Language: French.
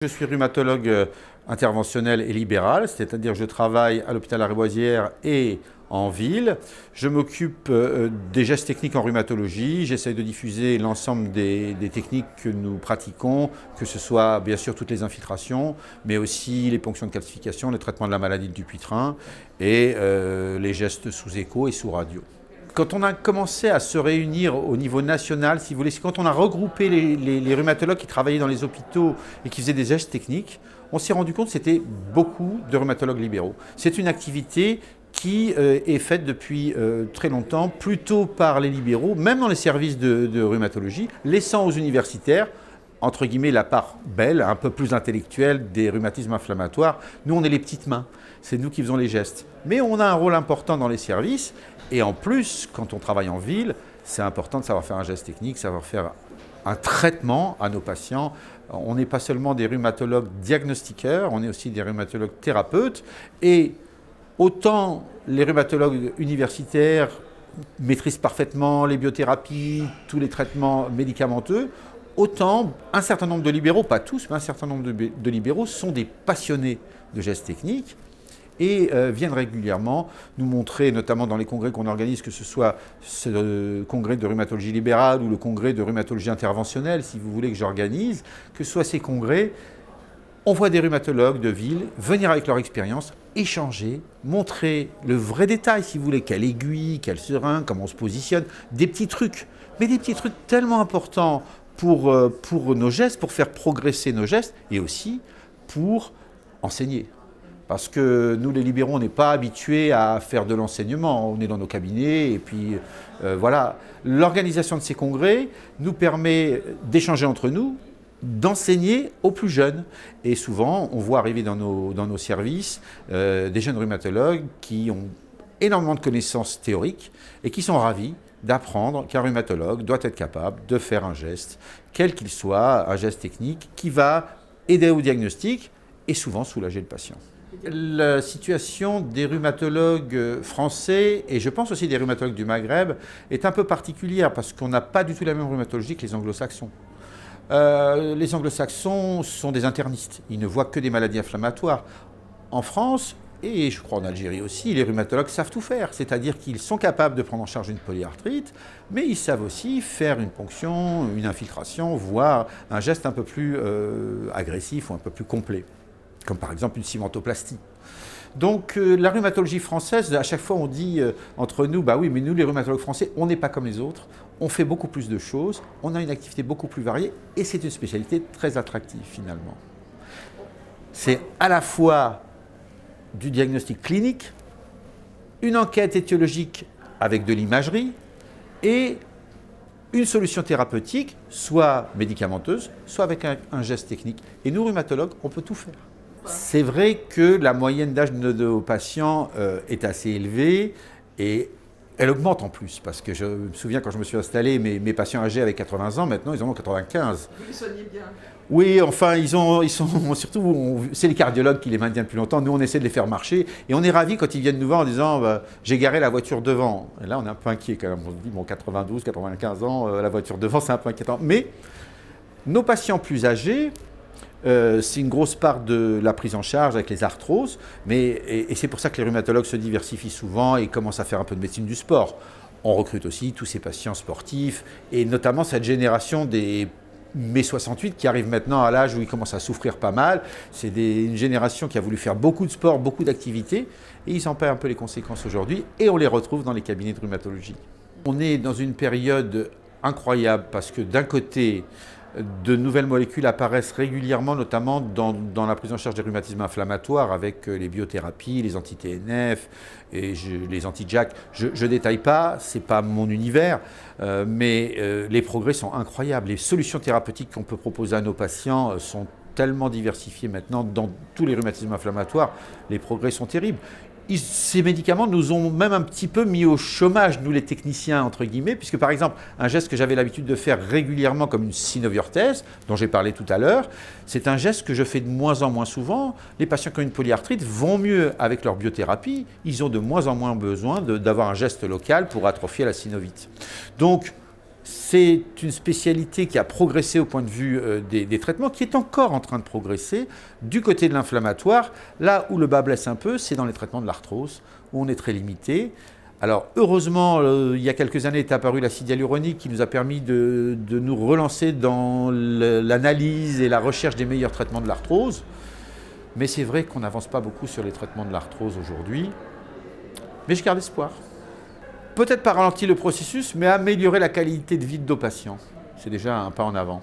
Je suis rhumatologue interventionnel et libéral, c'est-à-dire je travaille à l'hôpital Lariboisière et en ville. Je m'occupe des gestes techniques en rhumatologie. J'essaie de diffuser l'ensemble des techniques que nous pratiquons, que ce soit bien sûr toutes les infiltrations, mais aussi les ponctions de calcification, le traitement de la maladie du Dupuytren et les gestes sous écho et sous radio. Quand on a commencé à se réunir au niveau national, si vous voulez, c'est quand on a regroupé les rhumatologues qui travaillaient dans les hôpitaux et qui faisaient des gestes techniques, on s'est rendu compte que c'était beaucoup de rhumatologues libéraux. C'est une activité qui est faite depuis très longtemps, plutôt par les libéraux, même dans les services de rhumatologie, laissant aux universitaires, entre guillemets, la part belle, un peu plus intellectuelle des rhumatismes inflammatoires. Nous, on est les petites mains, c'est nous qui faisons les gestes. Mais on a un rôle important dans les services, et en plus, quand on travaille en ville, c'est important de savoir faire un geste technique, savoir faire un traitement à nos patients. On n'est pas seulement des rhumatologues diagnostiqueurs, on est aussi des rhumatologues thérapeutes, et autant les rhumatologues universitaires maîtrisent parfaitement les biothérapies, tous les traitements médicamenteux, autant un certain nombre de libéraux, pas tous, mais un certain nombre de libéraux sont des passionnés de gestes techniques et viennent régulièrement nous montrer, notamment dans les congrès qu'on organise, que ce soit ce congrès de rhumatologie libérale ou le congrès de rhumatologie interventionnelle, si vous voulez que j'organise, que ce soit ces congrès, on voit des rhumatologues de ville venir avec leur expérience, échanger, montrer le vrai détail, si vous voulez, quelle aiguille, quel serin, comment on se positionne, des petits trucs, mais des petits trucs tellement importants pour nos gestes, pour faire progresser nos gestes, et aussi pour enseigner. Parce que nous, les libéraux, on n'est pas habitués à faire de l'enseignement. On est dans nos cabinets et puis voilà. L'organisation de ces congrès nous permet d'échanger entre nous, d'enseigner aux plus jeunes. Et souvent, on voit arriver dans nos services des jeunes rhumatologues qui ont énormément de connaissances théoriques et qui sont ravis d'apprendre qu'un rhumatologue doit être capable de faire un geste, quel qu'il soit, un geste technique qui va aider au diagnostic et souvent soulager le patient. La situation des rhumatologues français, et je pense aussi des rhumatologues du Maghreb, est un peu particulière parce qu'on n'a pas du tout la même rhumatologie que les anglo-saxons. Les anglo-saxons sont des internistes, ils ne voient que des maladies inflammatoires. En France, et je crois en Algérie aussi, les rhumatologues savent tout faire, c'est-à-dire qu'ils sont capables de prendre en charge une polyarthrite, mais ils savent aussi faire une ponction, une infiltration, voire un geste un peu plus agressif ou un peu plus complet, comme par exemple une cimentoplastie. Donc la rhumatologie française, à chaque fois on dit entre nous, bah oui, mais nous les rhumatologues français, on n'est pas comme les autres, on fait beaucoup plus de choses, on a une activité beaucoup plus variée et c'est une spécialité très attractive finalement. C'est à la fois du diagnostic clinique, une enquête étiologique avec de l'imagerie et une solution thérapeutique, soit médicamenteuse, soit avec un geste technique. Et nous, rhumatologues, on peut tout faire. C'est vrai que la moyenne d'âge de nos patients est assez élevée et elle augmente en plus, parce que je me souviens quand je me suis installé, mes patients âgés avaient 80 ans, maintenant ils en ont 95. Vous les soignez bien? Oui, enfin, ils sont surtout, c'est les cardiologues qui les maintiennent depuis longtemps. Nous, on essaie de les faire marcher et on est ravis quand ils viennent nous voir en disant bah, j'ai garé la voiture devant. Et là, on est un peu inquiet quand même. On se dit bon, 92, 95 ans, la voiture devant, c'est un peu inquiétant. Mais nos patients plus âgés, c'est une grosse part de la prise en charge avec les arthroses, et c'est pour ça que les rhumatologues se diversifient souvent et commencent à faire un peu de médecine du sport. On recrute aussi tous ces patients sportifs, et notamment cette génération des mai 68 qui arrive maintenant à l'âge où ils commencent à souffrir pas mal. C'est une génération qui a voulu faire beaucoup de sport, beaucoup d'activités, et ils en paient un peu les conséquences aujourd'hui, et on les retrouve dans les cabinets de rhumatologie. On est dans une période incroyable parce que d'un côté, de nouvelles molécules apparaissent régulièrement, notamment dans la prise en charge des rhumatismes inflammatoires avec les biothérapies, les anti-TNF et les anti-JAK. Je ne détaille pas, ce n'est pas mon univers, mais les progrès sont incroyables. Les solutions thérapeutiques qu'on peut proposer à nos patients sont tellement diversifiées maintenant dans tous les rhumatismes inflammatoires, les progrès sont terribles. Ces médicaments nous ont même un petit peu mis au chômage, nous les techniciens, entre guillemets, puisque par exemple, un geste que j'avais l'habitude de faire régulièrement comme une synoviorthèse, dont j'ai parlé tout à l'heure, c'est un geste que je fais de moins en moins souvent. Les patients qui ont une polyarthrite vont mieux avec leur biothérapie, ils ont de moins en moins besoin d'avoir un geste local pour atrophier la synovite. Donc, C'est une spécialité qui a progressé au point de vue des traitements, qui est encore en train de progresser du côté de l'inflammatoire. Là où le bas blesse un peu, c'est dans les traitements de l'arthrose, où on est très limité. Alors heureusement, il y a quelques années est apparue l'acide hyaluronique qui nous a permis de nous relancer dans l'analyse et la recherche des meilleurs traitements de l'arthrose. Mais c'est vrai qu'on n'avance pas beaucoup sur les traitements de l'arthrose aujourd'hui. Mais je garde espoir. Peut-être pas ralentir le processus, mais améliorer la qualité de vie de nos patients. C'est déjà un pas en avant.